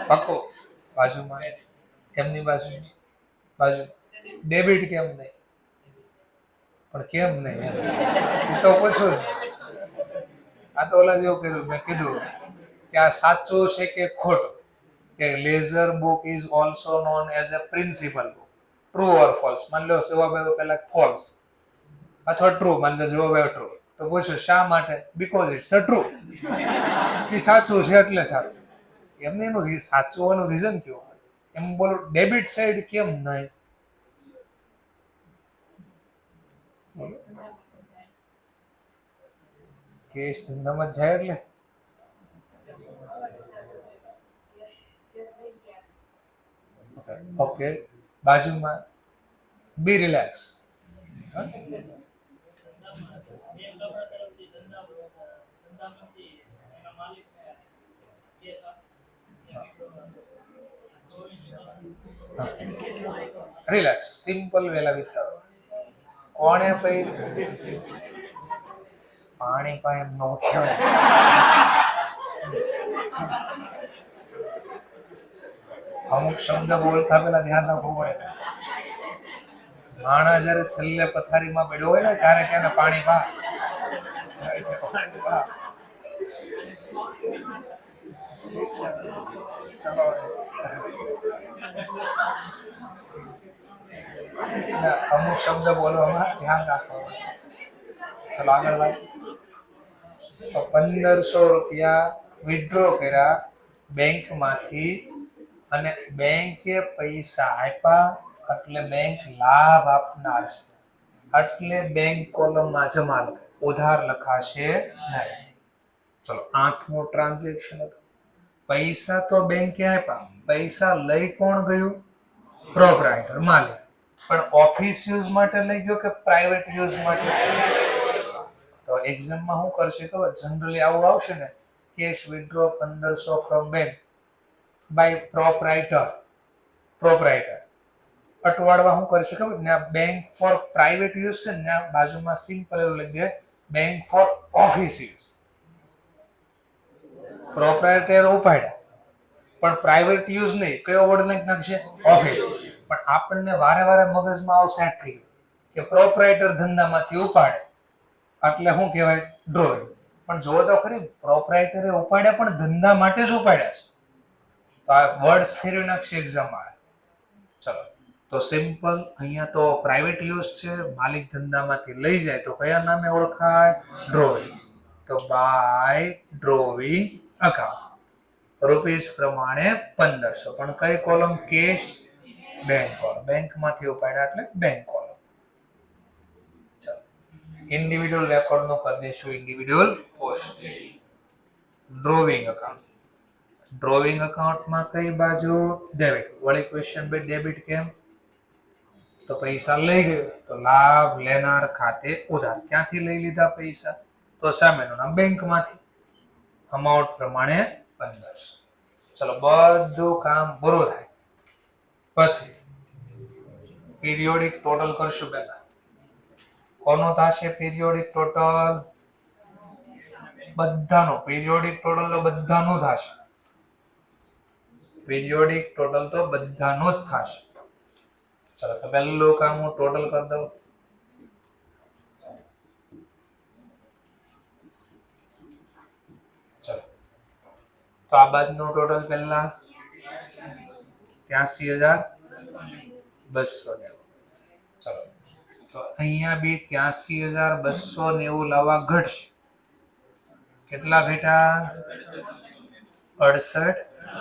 પાક્કો? બાજુમાં, એમની બાજુ, બાજુ. ડેબિટ કેમ નહીં? પણ કેમ નહીં એ તો પૂછું. આ તો ઓલા જેવું કીધું, મેં કીધું કે આ સાચું છે કે ખોટું, કે ledger book is also known as a principal book. True or false? માની લો જવાબ આવ્યો પેલા ફોલ્સ અથવા ટ્રુ. માની લો જવાબ આવ્યો ટ્રુ તો પૂછું શા માટે? Because it's a true. કે સાચું છે એટલે સાચું. એમને એનું સાચું હોવાનું રીઝન કયો? એમ બોલો ડેબિટ સાઈડ કેમ નહીં? કેસ ધંધામાં જાય એટલે ઓકે. બાજુમાં બી રિલેક્સ. રિલેક્સ સિમ્પલ વેલા વિચારો. કોણે પૈ પાણી પાય એમ નો કહેવાય. અમુક શબ્દ બોલતા પેલા ધ્યાન રાખવું પડે. માણસ જયારે છેલ્લે પથારીમાં પડ્યો હોય ને ત્યારે કે પાણી પા. અમુક શબ્દ બોલવામાં ધ્યાન રાખવું. ચલો આગળ વાત. 1500 રૂપિયા વિથડ્રો કર્યા બેંકમાંથી અને બેંકે પૈસા આપ્યા એટલે બેંક લાભ આપનાર છે એટલે બેંક કોલમમાં જમા ઉધાર લખાશે નહીં. ચલો 8મું ટ્રાન્ઝેક્શન હતું. પૈસા તો બેંકે આપ્યા, પૈસા લઈ કોણ ગયું? પ્રોપરાઇટર માલિક. પણ ઓફિસ યુઝ માટે લઈ ગયો કે પ્રાઇવેટ યુઝ માટે? તો એક્ઝામમાં શું કરશે ખબર? જનરલી આવું આવશે ને, cash withdraw 1500 from bank by proprietor. અટવાડવા શું કરશે ખબર? ને બેંક ફોર પ્રાઇવેટ યુઝ છે ને બાજુમાં સિમ્પલ એવું લખી દે bank for office use. Proprietor ઉપાડ્યા પણ પ્રાઇવેટ યુઝ નહીં. કયો વર્ડ લખી નાખશે? ઓફિસ. પણ આપણને વારે વારે મગજમાં આવું સેટ થઈ ગયું કે પ્રોપરાઇટર ધંધામાંથી ઉપાડે એટલે શું કહેવાય? ડ્રોઈંગ. પણ જો તો ખરી પ્રોપરાઇટરે ઉપાડ્યા પણ ધંધા માટે જ ઉપાડ્યા છે. તો આ વર્ડ્સ ફેરવી નાખશે એક્ઝામમાં. ચલો તો સિમ્પલ, અહીંયા તો પ્રાઇવેટ યુઝ છે, માલિક ધંધામાંથી લઈ જાય તો કયા નામે ઓળખાય? ડ્રોઈંગ. તો બાય ડ્રોઈંગ અકાઉન્ટ રૂપીસ પ્રમાણે 1500. પણ કઈ કોલમ? Cash bank column. બેંકમાંથી ઉપાડ્યા એટલે બેંક કોલમ. ચલો ઇન્ડિવિડ્યુઅલ રેકોર્ડ નો કરી દઈશું individual post. Drawing account. Drawing અકાઉન્ટમાં કઈ બાજુ? ડેબિટ. વળી ક્વેશ્ચન બે ડેબિટ કેમ? તો પૈસા લઈ ગયો તો લાભ લેનાર ખાતે ઉધાર. ક્યાંથી લઈ લીધા પૈસા? તો સામેનું નામ બેંકમાંથી. અમાઉન્ટ પ્રમાણે 1500. ચલો બધું કામ પૂરું થાય પછી પીરિયોડિક ટોટલ કરશું. પહેલા કોનું થશે પીરિયોડિક ટોટલ? બધાનો. પીરિયોડિક ટોટલ તો બધાનું થશે. પીરિયોડિક ટોટલ તો બધાનું જ થશે. ચલો તો પહેલું કામ હું ટોટલ કરી દઉં. ચલો તો આ બાજુનું ટોટલ પહેલા 83,290. ચલો તો અહીંયા બી 83,290 લાવવા ઘટશે. કેટલા ઘટ્યા? 68,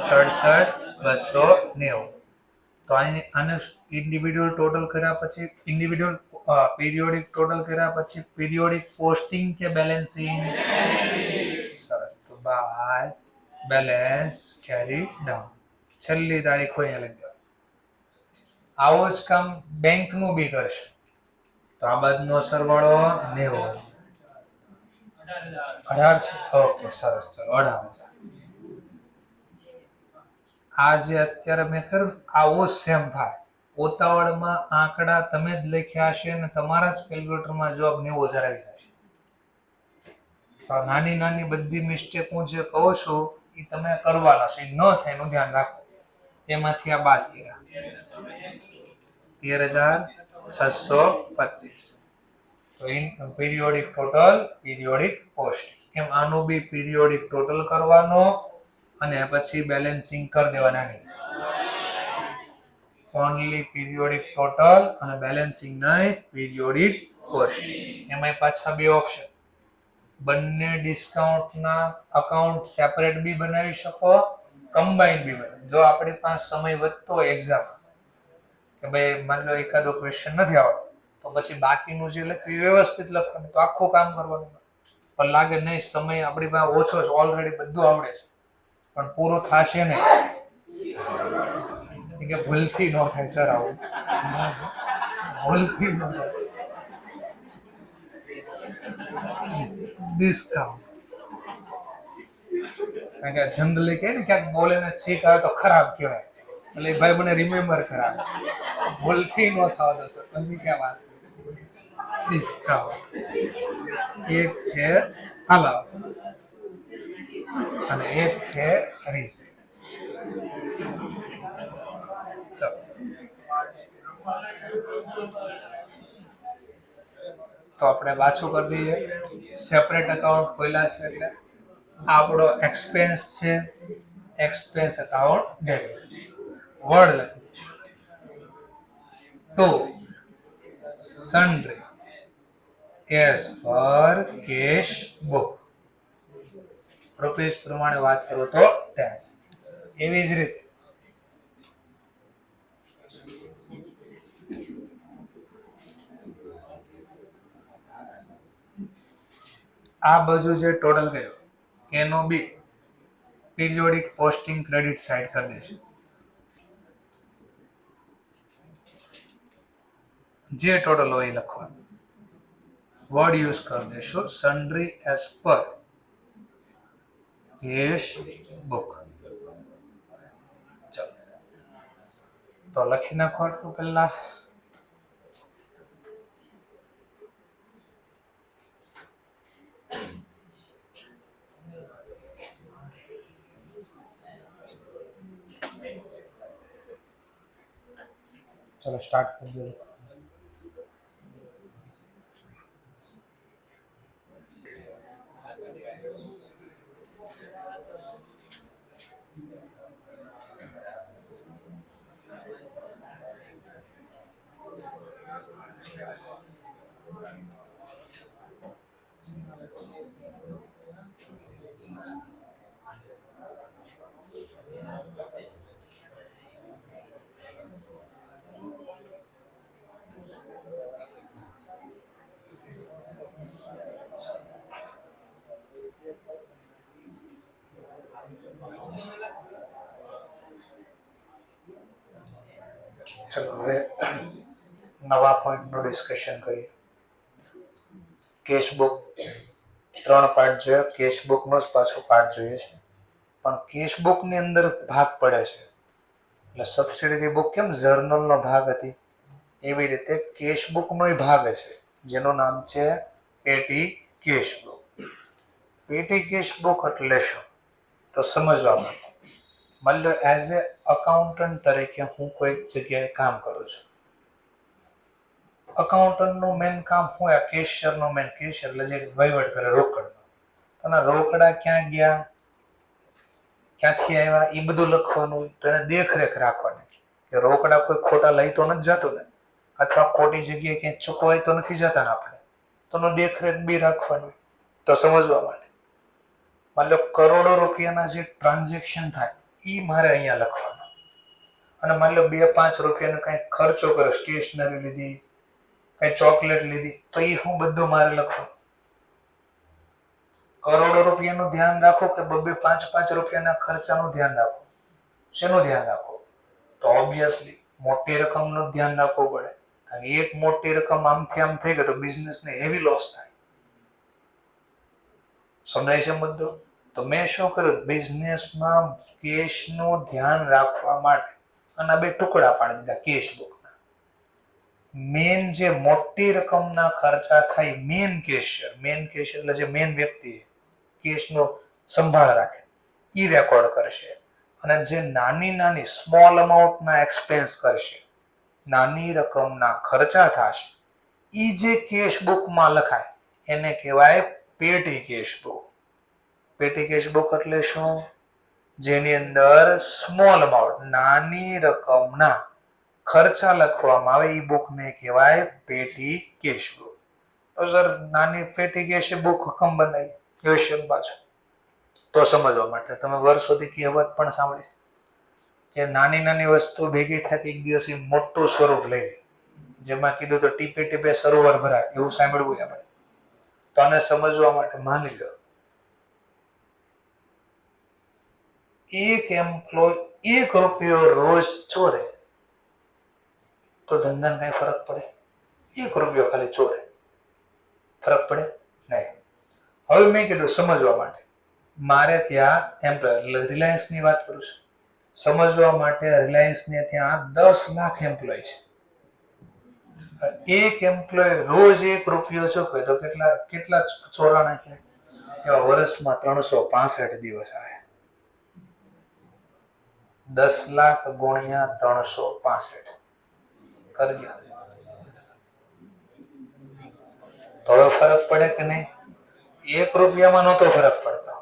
67, 290. તો આને ઇન્ડિવિડ્યુઅલ ટોટલ કર્યા પછી ઇન્ડિવિડ્યુઅલ પીરિયોડિક ટોટલ કર્યા પછી પીરિયોડિક પોસ્ટિંગ કે બેલેન્સિંગ? સરસ. તો બાય બેલેન્સ કેરી ડાઉન. છેલ્લી તારીખ હોય લઈ દો. આવો જ કામ બેંક નું બી કરશે. તો આ બાજુનો સરવાળો 90. 18 છે. ઓકે સરસ. ચલો 18. આ જે અત્યારે મેં કર્યું આવો સેમ થાય. ઉતાવળમાં આંકડા તમે જ લખ્યા હશે અને તમારા જ કેલ્ક્યુલેટરમાં જવાબ 90,000 આવી જશે. તો નાની નાની બધી મિસ્ટેક હું જે કહું છું એ તમે કરવાના છે. ન થાય એનું ધ્યાન રાખો. એમાંથી આ બાદ કર્યા 13,625. તો પીરિયોડિક ટોટલ, પીરિયોડિક પોસ્ટ. એમ આનું બી પીરિયોડિક ટોટલ કરવાનો અને પછી બેલેન્સિંગ કરી દેવાના. નહીં ઓનલી પીરિયોડિક ટોટલ અને બેલેન્સિંગ નહીં, પીરિયોડિક પોસ્ટ. એમાં પાછા બે ઓપ્શન. બંને ડિસ્કાઉન્ટના અકાઉન્ટ સેપરેટ બી બનાવી શકો, કમ્બાઈન બી બનાવી. જો આપણી પાસે સમય વધતો હોય એક્ઝામ કે ભાઈ માની લો એકાદો ક્વેશ્ચન નથી આવડતો તો પછી બાકીનું જે લખ્યું વ્યવસ્થિત લખવાનું, તો આખું કામ કરવાનું. પણ લાગે નહીં સમય આપણી પાસે ઓછો છે, ઓલરેડી બધું આવડે છે પણ પૂરું થશે નહીં કે ભૂલથી ન થાય સર. આવું ભૂલથી ન થાય. ડિસ્કાઉન્ટ કારણ કે જનરલી કહે ને ક્યાંક બોલે ને છીક આવે તો ખરાબ કહેવાય. એટલે ભાઈ મને રિમેમ્બર કરાવે. ભૂલથી ન થવા દો સર. પછી ક્યાં વાત? ડિસ્કાઉન્ટ એક છે હલાવ અને એક છે રીસેટ. ચલો તો આપણે પાછું કરી દઈએ. સેપરેટ એકાઉન્ટ ખોલ્યા છે એટલે આપણો એક્સપેન્સ છે. Expense account debit. વર્ડ લખી દઈશું. To sundry as per cash book. Rupees પ્રમાણે વાત કરું તો 10. એવી જ રીતે આ બાજુ જે ટોટલ ગયો એનો બી પીરિયોડિક પોસ્ટિંગ ક્રેડિટ સાઇડ કરી દઈશું. જે ટોટલ હોય એ લખવાનું. વર્ડ યુઝ કરી દઈશું સન્ડ્રી એઝ પર કેશ બુક. ચલો તો લખી નાખો આટલું પહેલા. ચલો સ્ટાર્ટ કરી દો. ચલો હવે નવા પોઈન્ટનું ડિસ્કશન કરીએ. કેશબુક 3 પાર્ટ જોયા, કેશબુકનો જ પાછો પાર્ટ જોઈએ છે. પણ કેશબુકની અંદર ભાગ પડે છે. એટલે સબસિડરી બુક કેમ જર્નલનો ભાગ હતી, એવી રીતે કેશબુકનો ભાગ છે, જેનું નામ છે પેટી કેશબુક. પેટી કેશબુક એટલે શું, તો સમજવા માટે માની લો એઝ એ અકાઉન્ટન્ટ તરીકે હું કોઈ જગ્યાએ કામ કરું છું. અકાઉન્ટન્ટનું મેન કામ શું હોય, કેશિયરનું મેન, કેશિયર એટલે જે વહીવટ કરે રોકડનો, અને રોકડા ક્યાં ગયા, ક્યાંથી આવ્યા, એ બધું લખવાનું હોય. તો એને દેખરેખ રાખવાની કે રોકડા કોઈ ખોટા લઈ તો નથી જતું ને, અથવા ખોટી જગ્યાએ ક્યાંક ચૂકવાય તો નથી જતા ને આપણે, તો એનો દેખરેખ બી રાખવાની. તો સમજવા માટે માની લો કરોડો રૂપિયાના જે ટ્રાન્ઝેક્શન થાય એ મારે અહીંયા લખવાનો, અને માની લો 2-5 રૂપિયાનો કઈ ખર્ચો કર્યો, સ્ટેશનરી લીધી, કઈ ચોકલેટ લીધી, તો એ હું બધું મારે લખવાનું. કરોડો રૂપિયાનું ધ્યાન રાખો કે 2-5 રૂપિયાના ખર્ચાનું ધ્યાન રાખો. શેનું ધ્યાન રાખો, તો ઓબ્વિયસલી મોટી રકમનું ધ્યાન રાખવું પડે. કારણ કે એક મોટી રકમ આમથી આમ થઈ ગઈ તો બિઝનેસને હેવી લોસ થાય. સમજાય છે મુદ્દો? તો મેં શું કર્યું, બિઝનેસમાં કેશનું ધ્યાન રાખવા માટે આના 2 ટુકડા પાડી દીધા કેશબુકના. મેન જે મોટી રકમના ખર્ચા થાય, મેન કેશિયર એટલે જે મેન વ્યક્તિ છે કેશનો સંભાળ રાખે, ઈ રેકોર્ડ કરશે. અને જે નાની સ્મોલ અમાઉન્ટના એક્સપેન્સ કરશે, નાની રકમના ખર્ચા થશે, ઈ જે કેશબુકમાં લખાય એને કહેવાય પેટી કેશબુક. પેટી કેશબુક એટલે શું, જેની અંદર સ્મોલ અમાઉન્ટ નાની રકમના ખર્ચા લખવામાં આવે, એ બુકને કહેવાય પેટી કેશબુક. તો સર નાની પેટી કેશબુક હુકમ બનાવી ક્વેશ્ચન પાછો, તો સમજવા માટે તમે વર્ષોથી કહેવત પણ સાંભળી કે નાની વસ્તુ ભેગી થતી એક દિવસ મોટું સ્વરૂપ લઈ લે. જેમાં કીધું તો ટીપે ટીપે સરોવર ભરાય, એવું સાંભળવું આપણે. તો આને સમજવા માટે માની લો એક એમ્પ્લોય 1 રૂપિયો રોજ ચોરે તો ધંધાને કઈ ફરક પડે? 1 રૂપિયો ખાલી ચોરે ફરક પડે નહીં. હવે મેં કીધું સમજવા માટે, મારે ત્યાં એમ્પ્લોય રિલાયન્સની વાત કરું છું, સમજવા માટે રિલાયન્સને ત્યાં 10 લાખ એમ્પ્લોય છે. એક એમ્પ્લોય રોજ 1 રૂપિયો ચૂકવે તો કેટલા ચોરાણા છે? એવા વર્ષમાં 365 દિવસ આવે. 10 લાખ ગુણ્યા 365 કરજો. તો હવે ફરક પડે કે નહીં? 1 રૂપિયામાં નહોતો ફરક પડતો,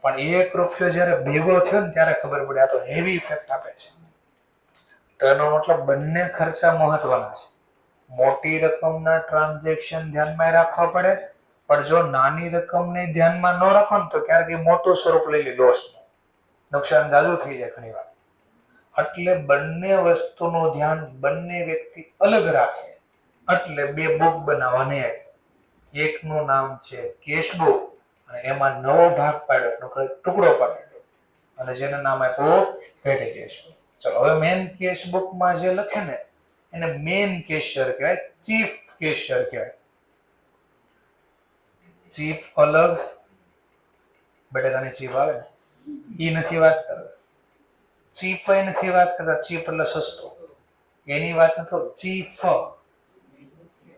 પણ 1 રૂપિયો જયારે ભેગો થયો ને ત્યારે ખબર પડે આ તો હેવી ઇફેક્ટ આપે છે. તો એનો મતલબ બંને ખર્ચા મહત્વના છે. મોટી રકમના ટ્રાન્ઝેક્શન ધ્યાનમાં રાખવા પડે, પણ જો નાની રકમને ધ્યાનમાં ન રાખો ને તો ક્યારેક મોટું સ્વરૂપ લઈ લે, લોસનું નુકસાન જાજુ થઈ જાય ઘણી વાર. એટલે બંને વસ્તુનું ધ્યાન બંને વ્યક્તિ અલગ રાખે, એટલે 2 બુક બનાવવાની આવી. એકનું નામ છે કેશબુક અને એમાં નવો ભાગ પાડ્યો, ટુકડો પાડી દો, અને જેનું નામ આપ્યું પેટી કેશબુક. ચલો હવે મેન કેશબુકમાં જે લખે ને એને મેન કેશિયર કહેવાય, ચીફ કેશિયર કહેવાય. ચીફ અલગ, બટેકાની ચીફ આવે ને ઈ નથી વાત કરતા, ચીફ નથી વાત કરતા. ચીફ એટલે સસ્તો, એની વાત નથી.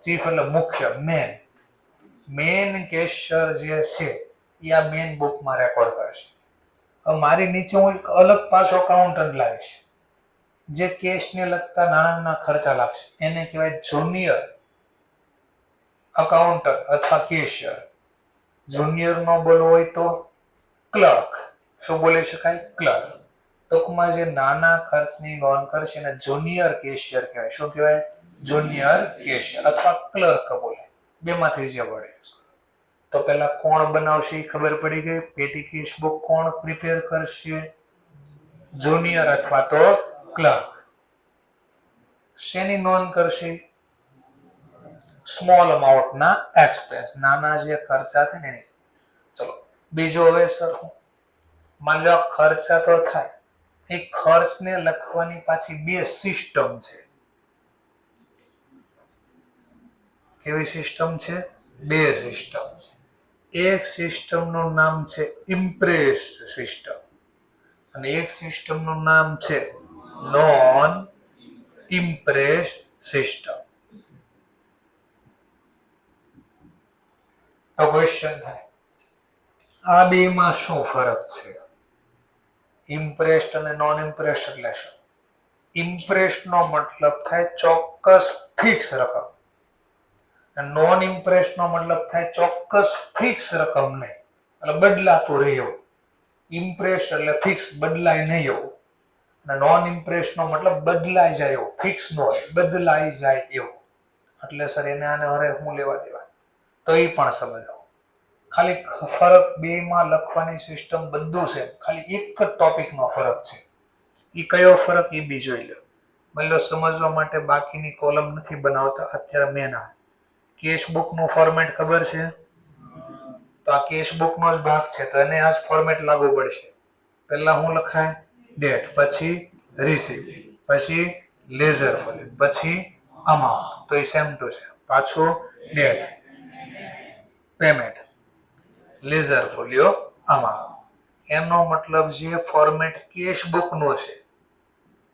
ચીફ એટલે મુખ્ય, મેન કેશિયર જે છે એ આ મેન બુકમાં રેકોર્ડ કરશે. હવે મારી નીચે હું એક અલગ પાછો અકાઉન્ટન્ટ લાવીશ જે કેશને લગતા નાના ખર્ચા લાગશે, એને કહેવાય જુનિયર અકાઉન્ટન્ટ અથવા કેશિયર. જુનિયર નો બોલવું હોય તો ક્લર્ક. શું બોલી શકાય? ક્લર્ક. ટૂંકમાં જે નાના ખર્ચની નોંધ કરશે એને જુનિયર કેશિયર કહેવાય. શું કહેવાય? જુનિયર કેશિયર અથવા ક્લર્ક બોલે, બેમાંથી જે વડે. તો પેલા કોણ બનાવશે એ ખબર પડી ગઈ. પેટી કેશબુક કોણ પ્રિપેર કરશે? જુનિયર અથવા તો ક્લર્ક. શેની નોંધ કરશે? સ્મોલ અમાઉન્ટના એક્સપેન્સ, નાના જે ખર્ચા થાય ને. ચલો બીજો હવે સરખું માની લો ખર્ચા તો થાય, એ ખર્ચને લખવાની પાછી બે સિસ્ટમ છે. કેવી સિસ્ટમ છે? બે સિસ્ટમ છે. એક સિસ્ટમનું નામ છે ઇમ્પ્રેસ્ડ સિસ્ટમ અને એક સિસ્ટમનું નામ છે નોન ઇમ્પ્રેસ્ડ સિસ્ટમ. તો ક્વેશ્ચન થાય આ બે માં શું ફરક છે? ઇમ્પ્રેસ્ડ અને નોન ઇમ્પ્રેસ્ડ એટલે શું? ઇમ્પ્રેસ્ડ નો મતલબ થાય ચોક્કસ ફિક્સ રકમ, નોન ઇમ્પ્રેસ્ડ નો મતલબ થાય ચોક્કસ ફિક્સ રકમ નહીં, એટલે બદલાતું રહે એવું. ઇમ્પ્રેસ્ડ એટલે ફિક્સ, બદલાય નહીં એવું, અને નોન ઇમ્પ્રેસ્ડ નો મતલબ બદલાઈ જાય એવું, ફિક્સ નો હોય, બદલાઈ જાય એવું. એટલે સર એને આને હરે હું લેવા દેવા? તો એ પણ સમજાવો. ખાલી ફરક બે માં લખવાની સિસ્ટમ બધું છે, ખાલી એક જ ટોપિક નો ફરક છે. એ કયો ફરક એ બી જોઈ લો. મતલબ સમજવા માટે બાકીની કોલમ નથી બનાવતા અત્યારે. મેં ના કેશબુક નું ફોર્મેટ ખબર છે? તો આ કેશબુક નો જ ભાગ છે, તો એને આ જ ફોર્મેટ લાગુ પડશે. પહેલા હું લખાય? ડેટ, પછી રિસીપ્ટ, પછી લેઝર ફોલિયો, પછી અમાઉન્ટ. તો એ સેમ ટુ સેમ. પાછું date, payment, ledger folio, amount. એનો મતલબ જે ફોર્મેટ કેશબુક નો છે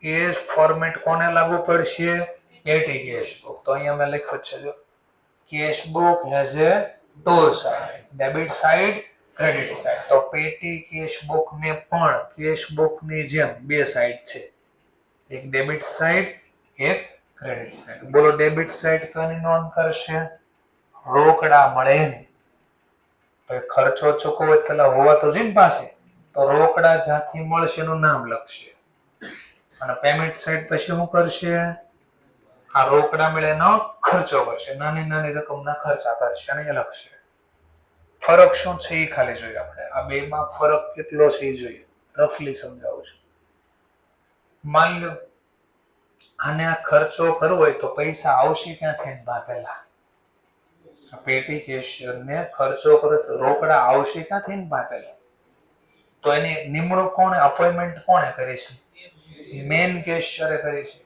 એ ફોર્મેટ કોને લાગુ પડશે? પેટી કેશબુક. તો અહીંયા મેં લખ્યું છે જો, cash book has a two side, debit side, credit side. તો પેટી કેશબુક ને પણ કેશબુક ની જેમ બે સાઇડ છે, એક ડેબિટ સાઇડ, એક ક્રેડિટ સાઇડ. બોલો ડેબિટ સાઇડ કોની નોંધ કરશે? રોકડા મળે ને ખર્ચો ચૂકવો પેલા હોવા તો જોઈએ પાસે, તો રોકડા જ્યાંથી મળશે એનું નામ લખશે. અને પેમેન્ટ સાઇડ પછી શું કરશે? આ રોકડા મળે એનો ખર્ચો કરશે, નાની નાની રકમના ખર્ચા કરશે અને એ લખશે. ફરક શું છે એ ખાલી જોઈએ આપણે. આ બે માં ફરક કેટલો છે એ જોઈએ. રફલી સમજાવું છું. માની લો આને આ ખર્ચો કરવો હોય તો પૈસા આવશે ક્યાંથી? પેલા પેટી કેશિયર ને ખર્ચો કરો તો રોકડા આવશે ક્યાંથી? પેલા તો એની નિમણૂક કોણે, અપોઇન્ટમેન્ટ કોણે કરી છે? મેન કેશિયરે કરી છે.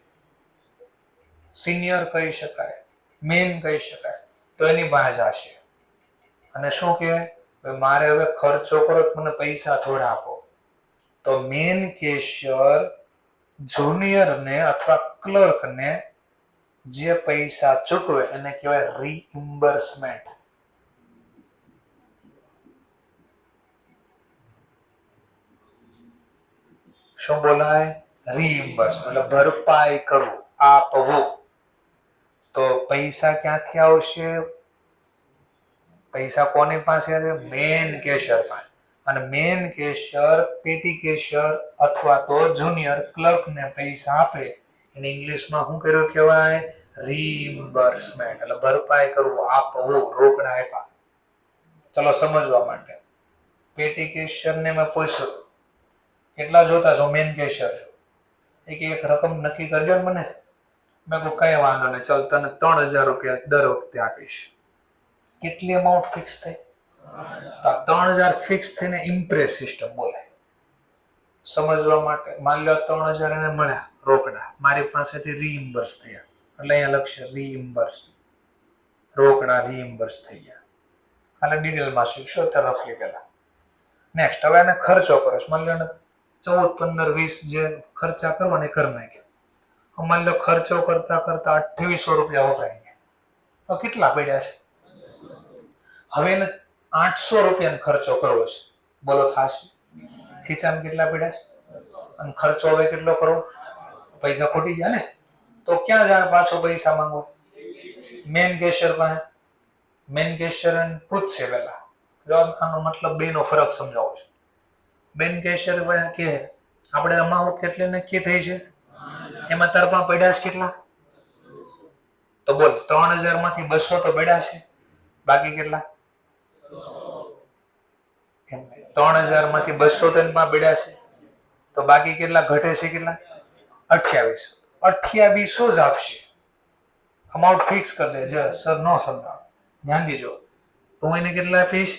સિનિયર કહી શકાય, મેન કહી શકાય. તો એની પાસે જશે અને શું કહે? મારે હવે ખર્ચો કરો, મને પૈસા થોડા આપો. તો મેન કેશિયર જુનિયર ને અથવા ક્લર્ક ને જે પૈસા ચૂકવે એને કહેવાય રીઇમ્બર્સમેન્ટ. શું બોલાય? રીઇમ્બર્સ, એટલે ભરપાઈ કરવું, આપવું. તો પૈસા ક્યાંથી આવશે? પૈસા કોની પાસે છે? મેન કેશિયર પાસે. અને મેન કેશિયર પેટી કેશિયર અથવા તો જુનિયર ક્લર્ક ને પૈસા આપે એને ઇંગ્લિશમાં શું કર્યું કહેવાય? રીઇમ્બર્સમેન્ટ, એટલે ભરપાઈ કરવું, આપવું, રોકડા આપ્યા. ચલો સમજવા માટે, પેટી કેશિયર ને મેં પૂછ્યું કેટલા જોતા છો? મેન કેશિયર એક રકમ નક્કી કરજો ને મને. મેં કહું કઈ વાંધો નહીં, ચાલ તને 3000 રૂપિયા દર વખતે આપીશ. કેટલી અમાઉન્ટ ફિક્સ થઈ? 3000 ફિક્સ થઈને ઇમ્પ્રેસ સિસ્ટમ બોલાય. સમજવા માટે માની લો 3000 એને મળ્યા રોકડા, મારી પાસેથી રીઇમ્બર્સ થયા, એટલે અહીંયા લખશે રીઇમ્બર્સ, રોકડા રીઇમ્બર્સ થઈ ગયા. એટલે ડિટેલમાં શીખશો ત્યારે રફલી પેલા. નેક્સ્ટ, હવે એને ખર્ચો કરો. માની લો 14, 15, 20 જે ખર્ચા કરવાને કરી નાખ્યા. માની લો ખર્ચો કરતા કરતા 2800 રૂપિયા વપરાઈ ગયા. તો કેટલા પડ્યા છે? હવે એને 800 રૂપિયાનો ખર્ચો કરવો છે. બોલો થાશે? ખીચામાં કેટલા પડ્યા છે? અને ખર્ચો હવે કેટલો કરવો? પૈસા ખોટી ગયા ને, તો ક્યાં જાય પાછો પૈસા માંગો? મેન કેશિયર પાસે. મેન કેશિયર પૂછશે પેલા, આનો મતલબ બે નો ફરક સમજાવો છે. મેન કેશિયર પાસે કે આપણે અમાઉન્ટ કેટલી નક્કી થઈ છે, એમાં તાર પાસે પડ્યા છે કેટલા? તો બોલ 3000 માંથી 200 તો પડ્યા છે, બાકી કેટલા? 3000 માંથી 200 તેન પાસે પડ્યા છે, તો બાકી કેટલા ઘટે છે? કેટલા? 2800 જ આપશે. અમાઉન્ટ ફિક્સ કરી દે. જે સર નો સમજાવ, ધ્યાન દીજો. તું એને કેટલા આપીશ?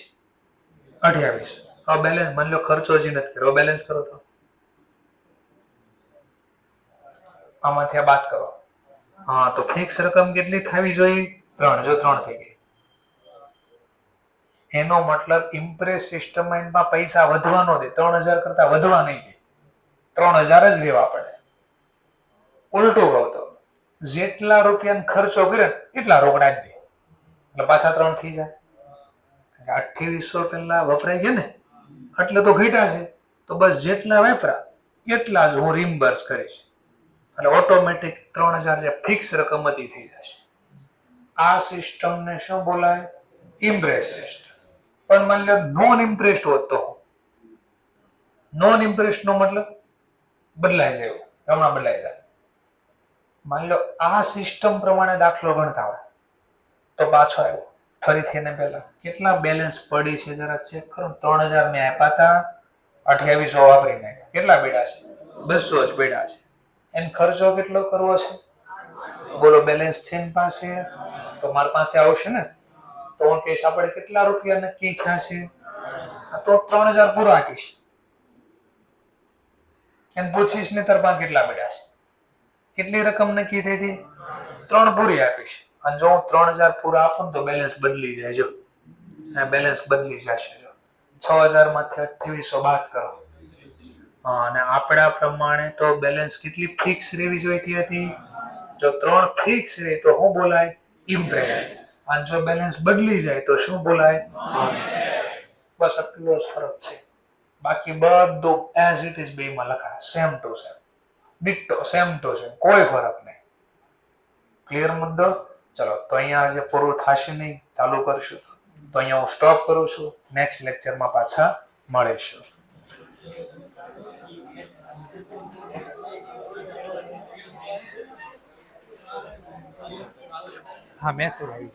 2800. હવે બેલેન્સ, માની લો ખર્ચો હજી નથી કર્યો, બેલેન્સ કરો તો આમાંથી આ બાદ કરો. હા, તો ફિક્સ રકમ કેટલી થવી જોઈએ? 3. જો 3 થઈ ગઈ, એનો મતલબ ઇમ્પ્રેસ સિસ્ટમમાં એમાં પૈસા વધવા ન દે, 3000 કરતા વધવા નહીં દે, 3000 જ લેવા પડે. ઉલટું કહું તો જેટલા રૂપિયાનો ખર્ચો કર્યો એટલા રોકડા જ દે, એટલે પાછા 3 થઈ જાય. 2800 પેલા વપરાઈ ગયા ને, એટલે તો ઘટ્યા છે. તો બસ જેટલા વાપરા એટલા જ હું રિમ્બર્સ કરીશ, એટલે ઓટોમેટિક 3000 જે ફિક્સ રકમ હતી થઈ જશે. આ સિસ્ટમને શું બોલાય? Impress system. પણ માની લો નોન ઇમ્પ્રેસ્ડ હોત તો, નોન ઇમ્પ્રેસ્ડ નો મતલબ બદલાય જાય, હમણાં બદલાય જાય. માની લો આ સિસ્ટમ પ્રમાણે દાખલો ગણતા હોય તો પાછો આવ્યો, ફરીથી એને પહેલા કેટલા બેલેન્સ પડી છે જરા ચેક કરો. 3000 ને આપ્યા હતા, 2800 વાપરી નાખ્યા, કેટલા બેડા છે? 200 જ બેડા છે. એને ખર્ચો કેટલો કરવો છે? બોલો, બેલેન્સ છે એની પાસે, તો મારી પાસે આવશે ને. તો હું કહીશ આપણે કેટલા રૂપિયા નક્કી થયા છે? તો 3000 પૂરા આપીશ. એને પૂછીશ ને તાર પાસે કેટલા બેડા છે, કેટલી રકમ નક્કી થઈ હતી? 3 પૂરી આપીશ. અને જો હું 3000 પૂરા આપું તો બેલેન્સ બદલી જાય. જો આ બેલેન્સ બદલી જશે. જો 6000 માંથી 2800 બાદ કરો, અને આપણા પ્રમાણે તો બેલેન્સ કેટલી ફિક્સ રહેવી જોઈતી હતી? જો 3 ફિક્સ રહે તો શું બોલાય? ઇમ્પ્રેસ. અને જો બેલેન્સ બદલી જાય તો શું બોલાય? બસ એટલો જ ફરક છે. બાકી બધું એઝ ઇટ ઇઝ બેમાં લખાય, same to same, ditto, same to same, કોઈ ફરક નહીં. ક્લિયર મુદ્દો? ચલો, તો અહીંયા આજે પૂરું થશે નહીં, ચાલુ કરશું. તો અહીંયા હું સ્ટોપ કરું છું. નેક્સ્ટ લેક્ચરમાં પાછા મળીશું. હા, મેસેજ આવી.